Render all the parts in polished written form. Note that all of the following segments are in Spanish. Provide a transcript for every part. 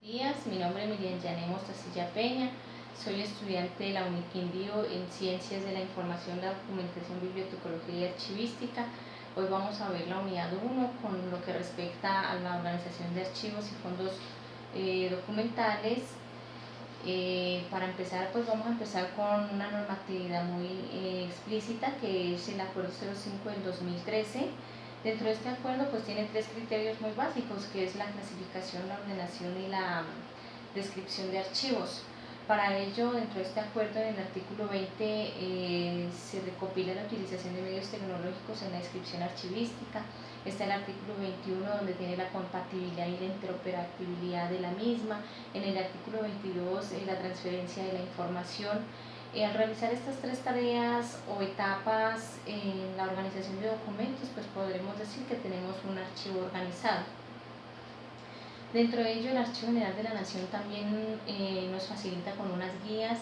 Días, mi nombre es Miriam Yané Mostacilla Peña, soy estudiante de la Uniquindío en Ciencias de la Información, la Documentación, Bibliotecología y Archivística. Hoy vamos a ver la unidad 1 con lo que respecta a la organización de archivos y fondos documentales. Para empezar, pues vamos a empezar con una normatividad muy explícita, que es el Acuerdo 05 del 2013. Dentro de este acuerdo pues tiene tres criterios muy básicos, que es la clasificación, la ordenación y la descripción de archivos. Para ello, dentro de este acuerdo, en el artículo 20 se recopila la utilización de medios tecnológicos en la descripción archivística. Está el artículo 21, donde tiene la compatibilidad y la interoperabilidad de la misma. En el artículo 22, la transferencia de la información. Al realizar estas tres tareas o etapas en la organización de documentos, pues podremos decir que tenemos un archivo organizado. Dentro de ello, el Archivo General de la Nación también nos facilita con unas guías,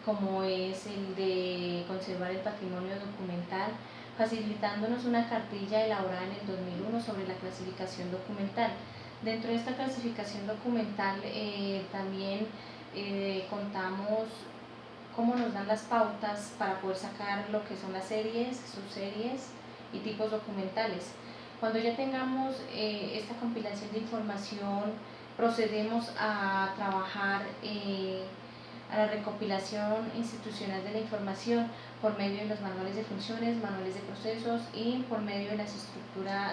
como es el de conservar el patrimonio documental, facilitándonos una cartilla elaborada en el 2001 sobre la clasificación documental. Dentro de esta clasificación documental también contamos cómo nos dan las pautas para poder sacar lo que son las series, subseries y tipos documentales. Cuando ya tengamos esta compilación de información, procedemos a trabajar a la recopilación institucional de la información por medio de los manuales de funciones, manuales de procesos y por medio de las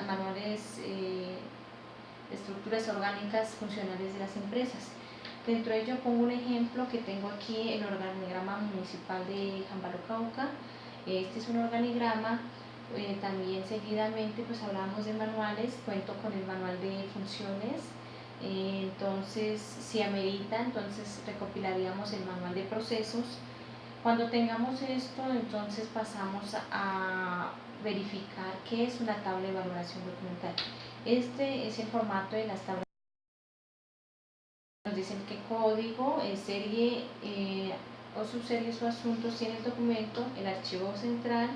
manuales estructuras orgánicas funcionales de las empresas. Dentro de ello pongo un ejemplo que tengo aquí, el organigrama municipal de Jambaro, Cauca. Este es un organigrama. También seguidamente pues hablamos de manuales, cuento con el manual de funciones. Entonces, si amerita, entonces recopilaríamos el manual de procesos. Cuando tengamos esto, entonces pasamos a verificar qué es una tabla de valoración documental. Este es el formato de las tablas. Nos dicen qué código, serie o subseries o asuntos tiene el documento, el archivo central,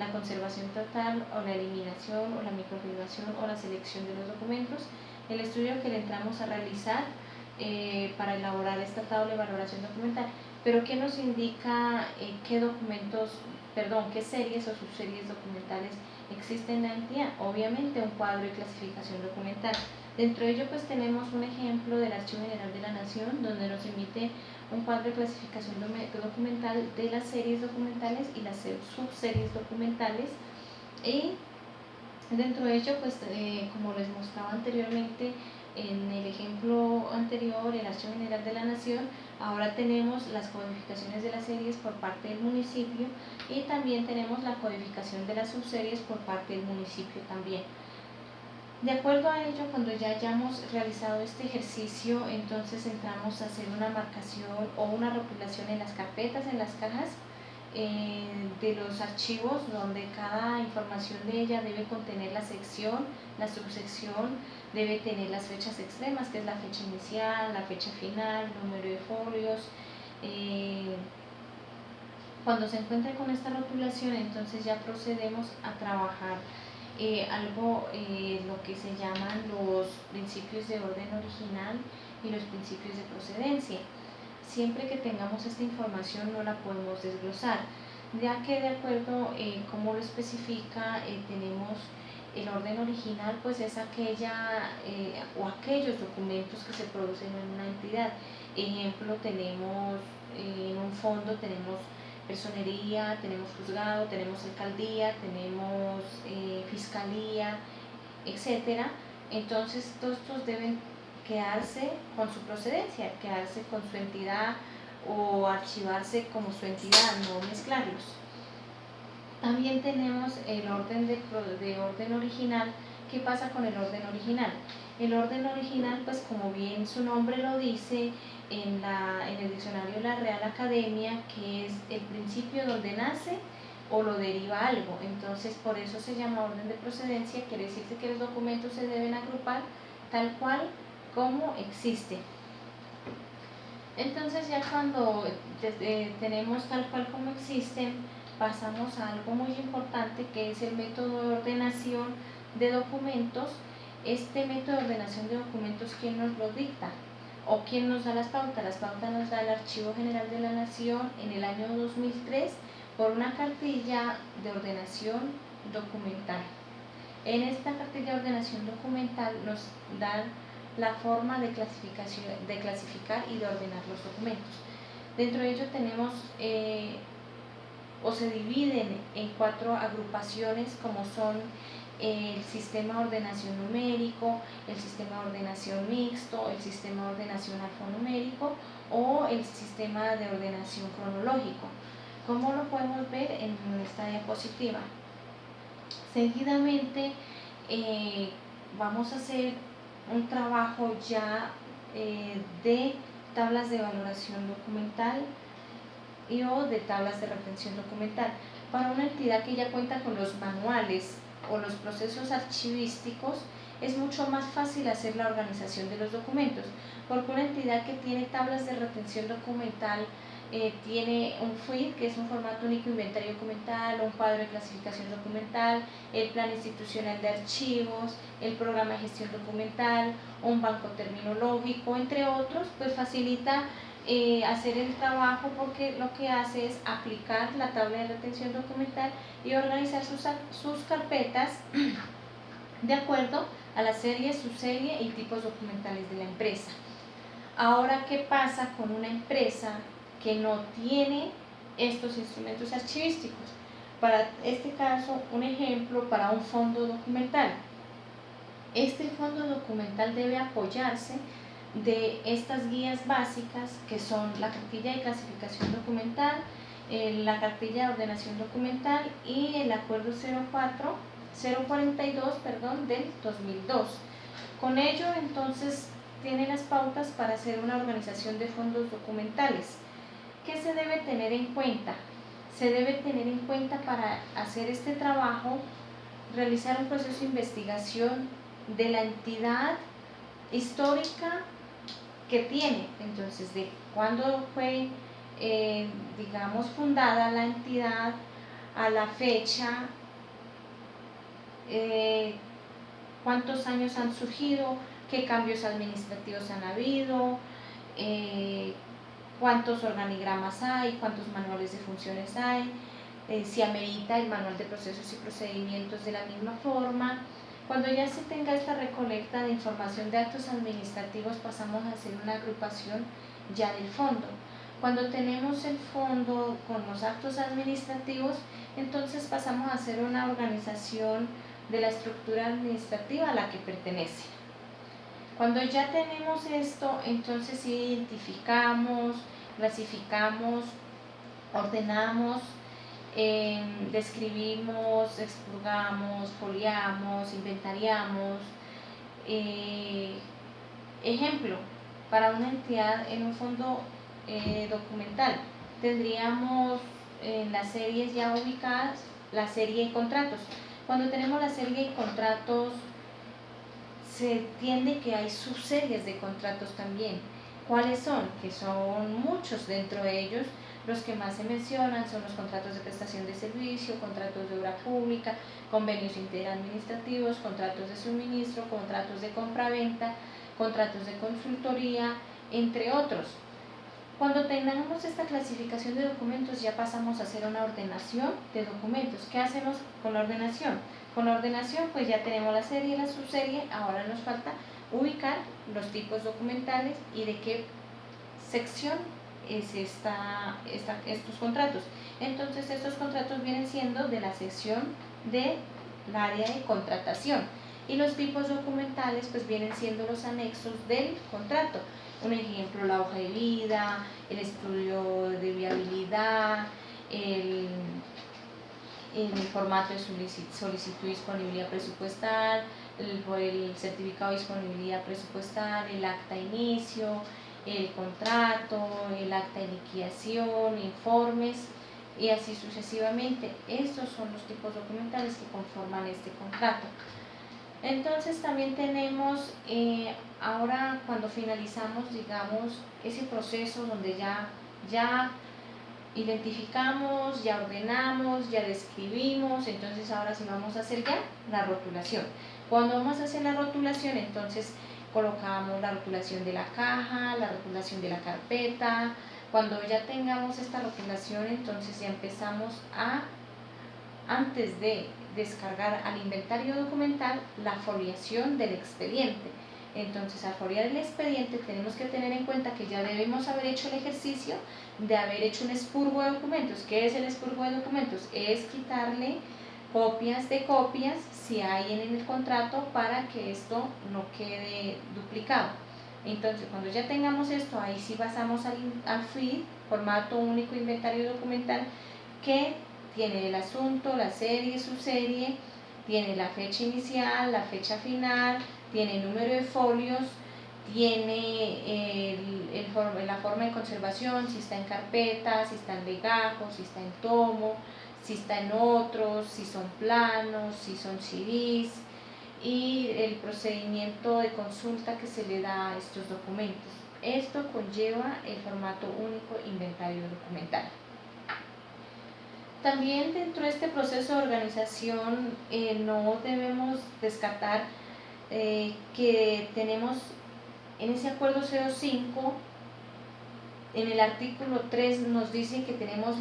la conservación total o la eliminación o la microfilmación o la selección de los documentos, el estudio que le entramos a realizar para elaborar esta tabla de valoración documental. Pero ¿qué nos indica qué series o subseries documentales existen en la entidad? Obviamente un cuadro de clasificación documental. Dentro de ello pues tenemos un ejemplo del Archivo General de la Nación, donde nos emite un cuadro de clasificación documental de las series documentales y las subseries documentales. Y dentro de ello pues como les mostraba anteriormente en el ejemplo anterior, el Archivo General de la Nación, ahora tenemos las codificaciones de las series por parte del municipio y también tenemos la codificación de las subseries por parte del municipio también. De acuerdo a ello, cuando ya hayamos realizado este ejercicio, entonces entramos a hacer una marcación o una recopilación en las carpetas, en las cajas de los archivos, donde cada información de ella debe contener la sección, la subsección, debe tener las fechas extremas, que es la fecha inicial, la fecha final, número de folios. Cuando se encuentre con esta rotulación, entonces ya procedemos a trabajar lo que se llaman los principios de orden original y los principios de procedencia. Siempre que tengamos esta información no la podemos desglosar, ya que de acuerdo como lo especifica, tenemos el orden original, pues es aquella o aquellos documentos que se producen en una entidad. Ejemplo, tenemos en un fondo tenemos personería, tenemos juzgado, tenemos alcaldía, tenemos fiscalía, etcétera. Entonces todos estos deben quedarse con su procedencia, quedarse con su entidad o archivarse como su entidad, no mezclarlos. También tenemos el orden de orden original. ¿Qué pasa con el orden original? El orden original, pues como bien su nombre lo dice en el diccionario de la Real Academia, que es el principio donde nace o lo deriva algo. Entonces por eso se llama orden de procedencia, quiere decir que los documentos se deben agrupar tal cual como existe. Entonces ya cuando tenemos tal cual como existen, pasamos a algo muy importante, que es el método de ordenación de documentos. Este método de ordenación de documentos, ¿quién nos lo dicta? ¿O quién nos da las pautas? Las pautas nos da el Archivo General de la Nación en el año 2003 por una cartilla de ordenación documental. En esta cartilla de ordenación documental nos dan la forma de clasificar y de ordenar los documentos. Dentro de ello tenemos o se dividen en 4 agrupaciones, como son el sistema de ordenación numérico, el sistema de ordenación mixto, el sistema de ordenación alfanumérico o el sistema de ordenación cronológico. ¿Cómo lo podemos ver en esta diapositiva? Seguidamente vamos a hacer un trabajo ya de tablas de valoración documental o de tablas de retención documental. Para una entidad que ya cuenta con los manuales o los procesos archivísticos, es mucho más fácil hacer la organización de los documentos, porque una entidad que tiene tablas de retención documental tiene un FUID, que es un formato único inventario documental, un cuadro de clasificación documental, el plan institucional de archivos, el programa de gestión documental, un banco terminológico, entre otros, pues facilita hacer el trabajo, porque lo que hace es aplicar la tabla de retención documental y organizar sus carpetas de acuerdo a la serie, subserie y tipos documentales de la empresa. Ahora, ¿qué pasa con una empresa que no tiene estos instrumentos archivísticos? Para este caso, un ejemplo para un fondo documental. Este fondo documental debe apoyarse de estas guías básicas, que son la cartilla de clasificación documental, la cartilla de ordenación documental y el acuerdo 042 del 2002. Con ello, entonces, tiene las pautas para hacer una organización de fondos documentales. ¿Qué se debe tener en cuenta? Se debe tener en cuenta, para hacer este trabajo, realizar un proceso de investigación de la entidad histórica que tiene, entonces de cuándo fue digamos fundada la entidad a la fecha, cuántos años han surgido, qué cambios administrativos han habido, cuántos organigramas hay, cuántos manuales de funciones hay, si amerita el manual de procesos y procedimientos de la misma forma. Cuando ya se tenga esta recolecta de información de actos administrativos, pasamos a hacer una agrupación ya del fondo. Cuando tenemos el fondo con los actos administrativos, entonces pasamos a hacer una organización de la estructura administrativa a la que pertenece. Cuando ya tenemos esto, entonces identificamos, clasificamos, ordenamos, describimos, expurgamos, foliamos, inventariamos. Ejemplo, para una entidad en un fondo documental, tendríamos en las series ya ubicadas la serie de contratos. Cuando tenemos la serie de contratos, se entiende que hay subseries de contratos también. ¿Cuáles son? Que son muchos. Dentro de ellos, los que más se mencionan son los contratos de prestación de servicio, contratos de obra pública, convenios interadministrativos, contratos de suministro, contratos de compra-venta, contratos de consultoría, entre otros. Cuando tengamos esta clasificación de documentos, ya pasamos a hacer una ordenación de documentos. ¿Qué hacemos con la ordenación? Con la ordenación, pues ya tenemos la serie y la subserie. Ahora nos falta ubicar los tipos documentales y de qué sección es estos contratos. Entonces, estos contratos vienen siendo de la sección del área de contratación, y los tipos documentales pues vienen siendo los anexos del contrato. Un ejemplo, la hoja de vida, el estudio de viabilidad, el formato de solicitud de disponibilidad presupuestal, el certificado de disponibilidad presupuestal, el acta de inicio, el contrato, el acta de liquidación, informes, y así sucesivamente. Estos son los tipos documentales que conforman este contrato. Entonces también tenemos, ahora cuando finalizamos, digamos, ese proceso donde ya identificamos, ya ordenamos, ya describimos, entonces ahora sí vamos a hacer ya la rotulación. Cuando vamos a hacer la rotulación, entonces colocamos la rotulación de la caja, la rotulación de la carpeta. Cuando ya tengamos esta rotulación, entonces ya empezamos antes de descargar al inventario documental, la foliación del expediente. Entonces, al foliar el expediente tenemos que tener en cuenta que ya debemos haber hecho el ejercicio de haber hecho un expurgo de documentos. ¿Qué es el expurgo de documentos? Es quitarle copias de copias si hay en el contrato para que esto no quede duplicado. Entonces, cuando ya tengamos esto, ahí sí pasamos al FID, formato único inventario documental, que tiene el asunto, la serie, subserie, tiene la fecha inicial, la fecha final, tiene el número de folios, tiene la forma de conservación, si está en carpeta, si está en legajo, si está en tomo, si está en otros, si son planos, si son CDs, y el procedimiento de consulta que se le da a estos documentos. Esto conlleva el formato único inventario documental. También dentro de este proceso de organización no debemos descartar que tenemos en ese acuerdo 05, en el artículo 3 nos dice que tenemos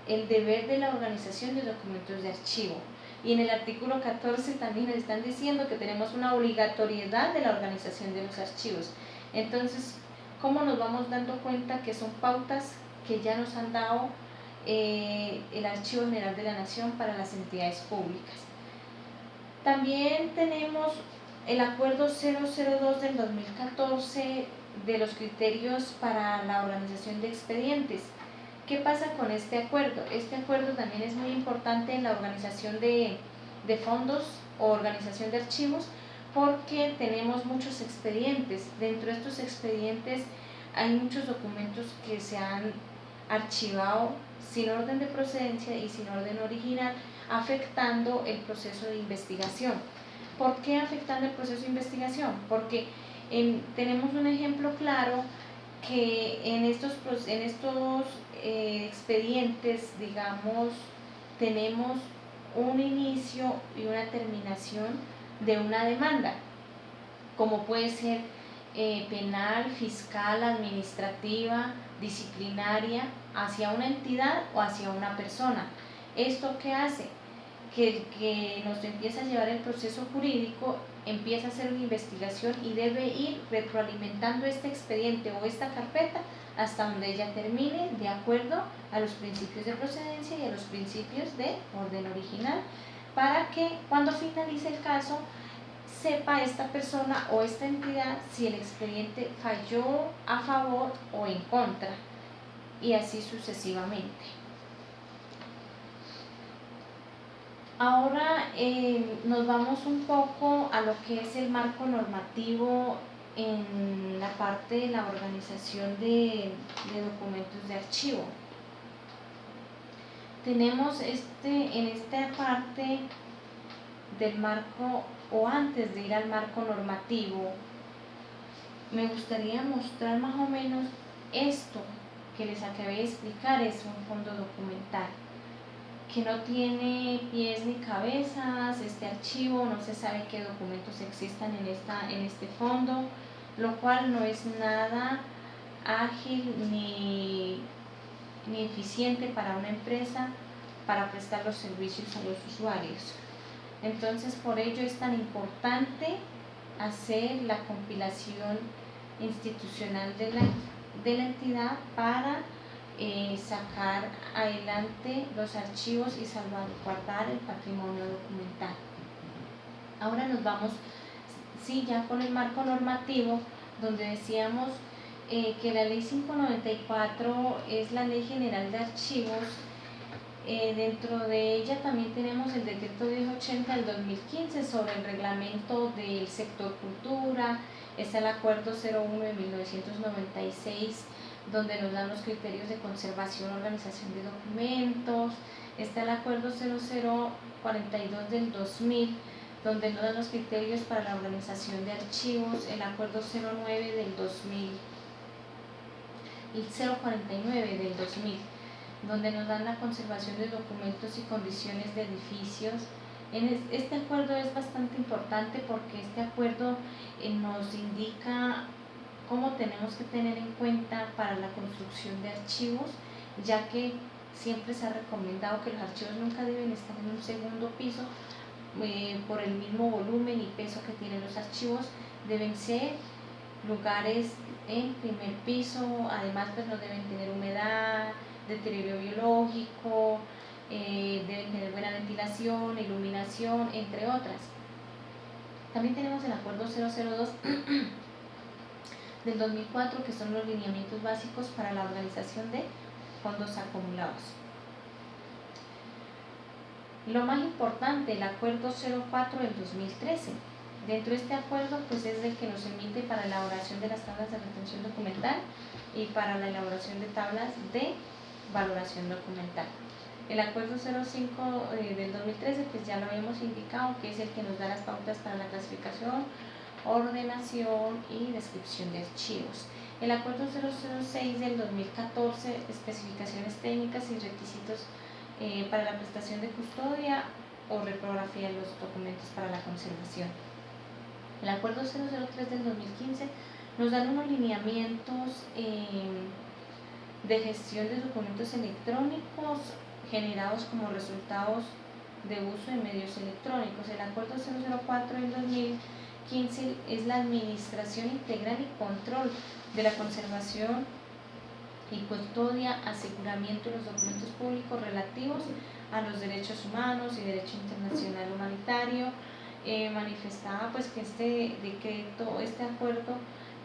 el deber de la organización de documentos de archivo, y en el artículo 14 también nos están diciendo que tenemos una obligatoriedad de la organización de los archivos. Entonces, ¿cómo nos vamos dando cuenta que son pautas que ya nos han dado el Archivo General de la Nación para las entidades públicas? También tenemos el acuerdo 002 del 2014 de los criterios para la organización de expedientes. ¿Qué pasa con este acuerdo? Este acuerdo también es muy importante en la organización de fondos o organización de archivos, porque tenemos muchos expedientes. Dentro de estos expedientes hay muchos documentos que se han archivado sin orden de procedencia y sin orden original, afectando el proceso de investigación. ¿Por qué afectando el proceso de investigación? Porque tenemos un ejemplo claro que en estos expedientes, digamos, tenemos un inicio y una terminación de una demanda, como puede ser penal, fiscal, administrativa, disciplinaria, hacia una entidad o hacia una persona. ¿Esto qué hace? Que nos empieza a llevar el proceso jurídico, empieza a hacer una investigación y debe ir retroalimentando este expediente o esta carpeta hasta donde ella termine de acuerdo a los principios de procedencia y a los principios de orden original, para que cuando finalice el caso sepa esta persona o esta entidad si el expediente falló a favor o en contra, y así sucesivamente. Ahora nos vamos un poco a lo que es el marco normativo en la parte de la organización de documentos de archivo. Tenemos en esta parte del marco, o antes de ir al marco normativo, me gustaría mostrar más o menos esto que les acabé de explicar. Es un fondo documental que no tiene pies ni cabezas. Este archivo no se sabe qué documentos existan en este fondo, lo cual no es nada ágil ni eficiente para una empresa para prestar los servicios a los usuarios. Entonces, por ello es tan importante hacer la compilación institucional de la entidad para sacar adelante los archivos y salvaguardar el patrimonio documental. Ahora nos vamos ya con el marco normativo, donde decíamos que la ley 594 es la ley general de archivos. Dentro de ella también tenemos el decreto 1080 del 2015 sobre el reglamento del sector cultura. Está el acuerdo 01 de 1996, donde nos dan los criterios de conservación y organización de documentos. Está el acuerdo 0042 del 2000, donde nos dan los criterios para la organización de archivos. El acuerdo 09 del 2000 y 049 del 2000, donde nos dan la conservación de documentos y condiciones de edificios Este acuerdo es bastante importante porque este acuerdo nos indica cómo tenemos que tener en cuenta para la construcción de archivos, ya que siempre se ha recomendado que los archivos nunca deben estar en un segundo piso por el mismo volumen y peso que tienen los archivos. Deben ser lugares en primer piso, además pues no deben tener humedad, deterioro biológico, deben tener buena ventilación, iluminación, entre otras. También tenemos el acuerdo 002 del 2004, que son los lineamientos básicos para la organización de fondos acumulados. Lo más importante, el acuerdo 04 del 2013. Dentro de este acuerdo pues es el que nos emite para la elaboración de las tablas de retención documental y para la elaboración de tablas de valoración documental. El acuerdo 05 del 2013 pues ya lo habíamos indicado, que es el que nos da las pautas para la clasificación, ordenación y descripción de archivos. El acuerdo 006 del 2014, especificaciones técnicas y requisitos para la prestación de custodia o reprografía de los documentos para la conservación. El acuerdo 003 del 2015 nos dan unos lineamientos de gestión de documentos electrónicos generados como resultados de uso de medios electrónicos. El acuerdo 004 del 2015 es la administración integral y control de la conservación y custodia, aseguramiento de los documentos públicos relativos a los derechos humanos y derecho internacional humanitario. Manifestaba pues que este decreto, este acuerdo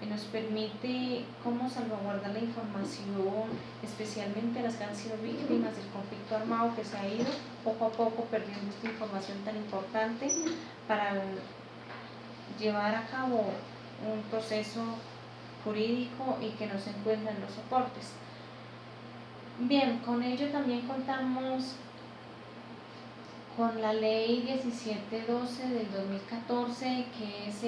nos permite cómo salvaguardar la información, especialmente a las que han sido víctimas del conflicto armado, que se ha ido poco a poco perdiendo esta información tan importante para llevar a cabo un proceso jurídico y que no se encuentran los soportes. Bien, con ello también contamos con la ley 1712 del 2014, que es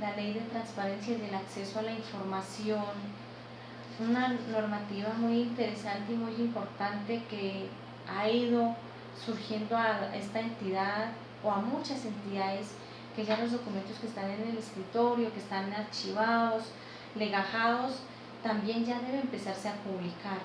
la ley de transparencia y del acceso a la información, una normativa muy interesante y muy importante que ha ido surgiendo a esta entidad o a muchas entidades, que ya los documentos que están en el escritorio, que están archivados, legajados, también ya debe empezarse a publicar.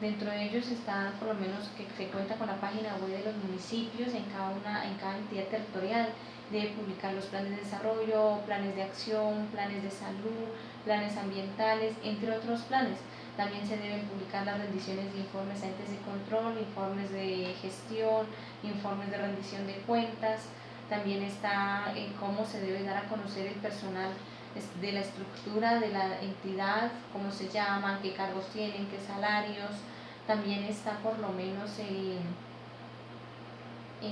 Dentro de ellos está, por lo menos, que se cuenta con la página web de los municipios en cada entidad territorial. Debe publicar los planes de desarrollo, planes de acción, planes de salud, planes ambientales, entre otros planes. También se deben publicar las rendiciones de informes a entes de control, informes de gestión, informes de rendición de cuentas. También está en cómo se debe dar a conocer el personal de la estructura de la entidad, cómo se llaman, qué cargos tienen, qué salarios. También está por lo menos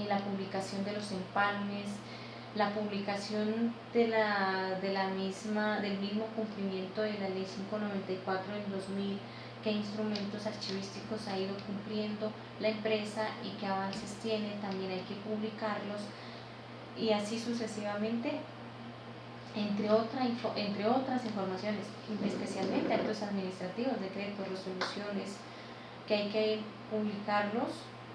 la publicación de los empalmes, la publicación del mismo cumplimiento de la ley 594 del 2000, qué instrumentos archivísticos ha ido cumpliendo la empresa y qué avances tiene, también hay que publicarlos, y así sucesivamente, entre otras informaciones, especialmente actos administrativos, decretos, resoluciones, que hay que publicarlos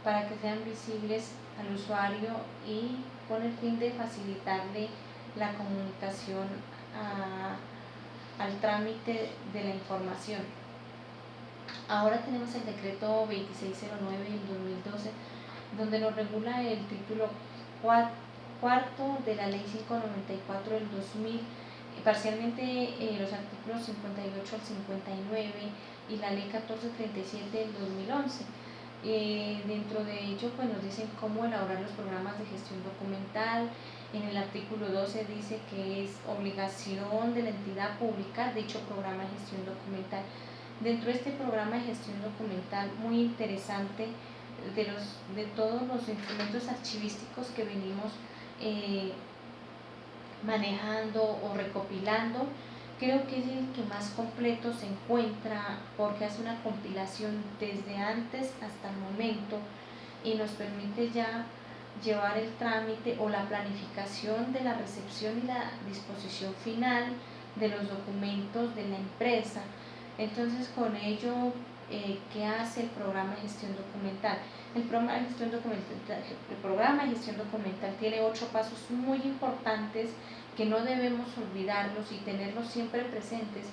para que sean visibles al usuario y con el fin de facilitarle la comunicación al trámite de la información. Ahora tenemos el decreto 2609 del 2012, donde nos regula el título cuarto de la ley 594 del 2000, parcialmente los artículos 58 al 59 y la ley 1437 del 2011. Dentro de ello pues nos dicen cómo elaborar los programas de gestión documental. En el artículo 12 dice que es obligación de la entidad publicar dicho programa de gestión documental. Dentro de este programa de gestión documental, muy interesante, de todos los instrumentos archivísticos que venimos manejando o recopilando, creo que es el que más completo se encuentra, porque hace una compilación desde antes hasta el momento y nos permite ya llevar el trámite o la planificación de la recepción y la disposición final de los documentos de la empresa. Entonces con ello ¿qué hace el programa de gestión documental? El programa de gestión documental tiene 8 pasos muy importantes que no debemos olvidarlos y tenerlos siempre presentes,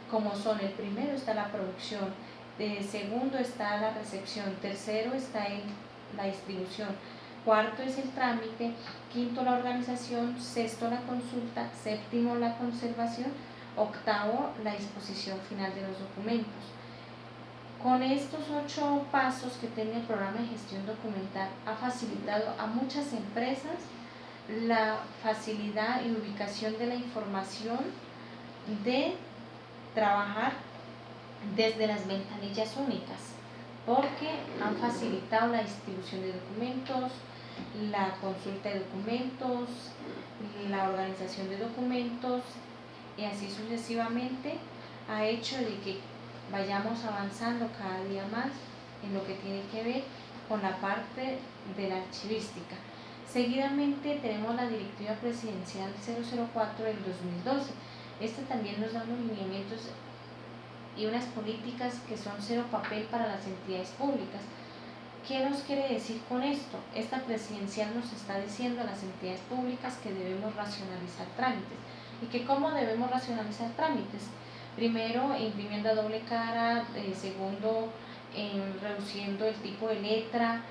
como son: el primero está la producción, segundo está la recepción, tercero está la distribución, cuarto es el trámite, quinto la organización, sexto la consulta, séptimo la conservación, octavo la disposición final de los documentos. Con estos 8 pasos que tiene el programa de gestión documental, ha facilitado a muchas empresas la facilidad y ubicación de la información, de trabajar desde las ventanillas únicas, porque han facilitado la distribución de documentos, la consulta de documentos, la organización de documentos, y así sucesivamente ha hecho de que vayamos avanzando cada día más en lo que tiene que ver con la parte de la archivística. Seguidamente tenemos la Directiva Presidencial 004 del 2012. Esta también nos da unos lineamientos y unas políticas que son cero papel para las entidades públicas. ¿Qué nos quiere decir con esto? Esta presidencial nos está diciendo a las entidades públicas que debemos racionalizar trámites. ¿Y que cómo debemos racionalizar trámites? Primero, imprimiendo a doble cara; segundo, reduciendo el tipo de letra;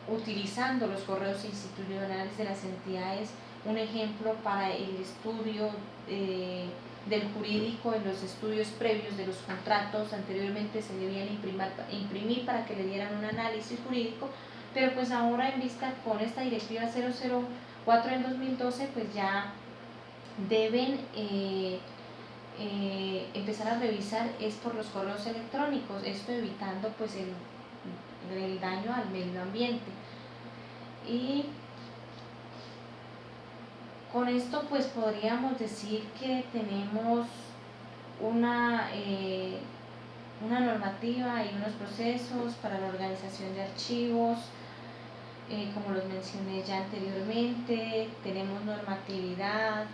utilizando los correos institucionales de las entidades. Un ejemplo para el estudio del jurídico: en los estudios previos de los contratos anteriormente se debían imprimir para que le dieran un análisis jurídico, pero pues ahora, en vista con esta Directiva 004 en 2012, pues ya deben empezar a revisar es por los correos electrónicos, esto evitando pues el daño al medio ambiente. Y con esto pues podríamos decir que tenemos una normativa y unos procesos para la organización de archivos, como los mencioné ya anteriormente. Tenemos normatividad,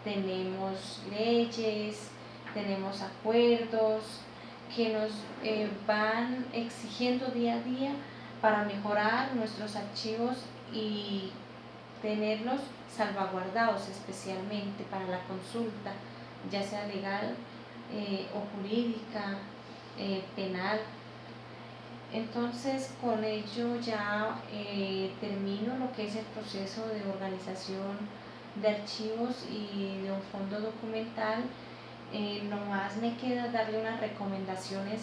tenemos leyes, tenemos acuerdos que nos van exigiendo día a día para mejorar nuestros archivos y tenerlos salvaguardados, especialmente para la consulta, ya sea legal o jurídica, penal. Entonces, con ello ya termino lo que es el proceso de organización de archivos y de un fondo documental. Nomás me queda darle unas recomendaciones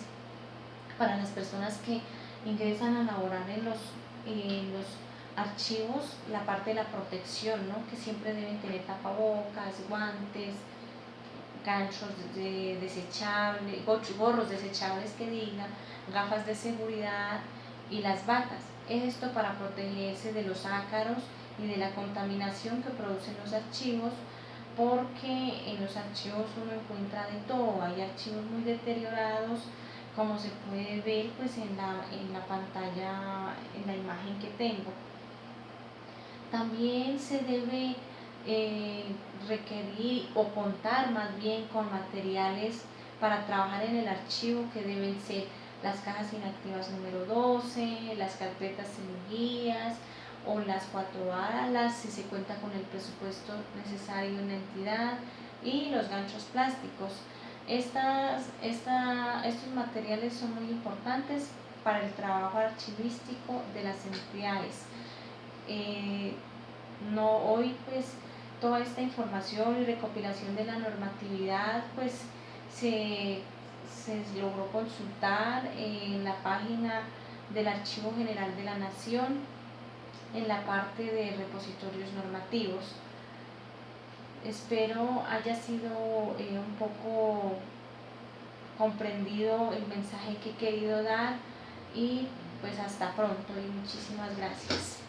para las personas que ingresan a laborar en los archivos: la parte de la protección, ¿no? Que siempre deben tener tapabocas, guantes, ganchos desechables, gorros desechables que digan, gafas de seguridad y las batas. Esto para protegerse de los ácaros y de la contaminación que producen los archivos, porque en los archivos uno encuentra de todo. Hay archivos muy deteriorados, como se puede ver pues en la pantalla, en la imagen que tengo. También se debe requerir o contar más bien con materiales para trabajar en el archivo, que deben ser las cajas inactivas número 12, las carpetas semiguías o las 4 alas si se cuenta con el presupuesto necesario en la entidad, y los ganchos plásticos. Estos materiales son muy importantes para el trabajo archivístico de las entidades. Hoy pues toda esta información y recopilación de la normatividad pues se logró consultar en la página del Archivo General de la Nación, en la parte de repositorios normativos. Espero haya sido un poco comprendido el mensaje que he querido dar, y pues hasta pronto y muchísimas gracias.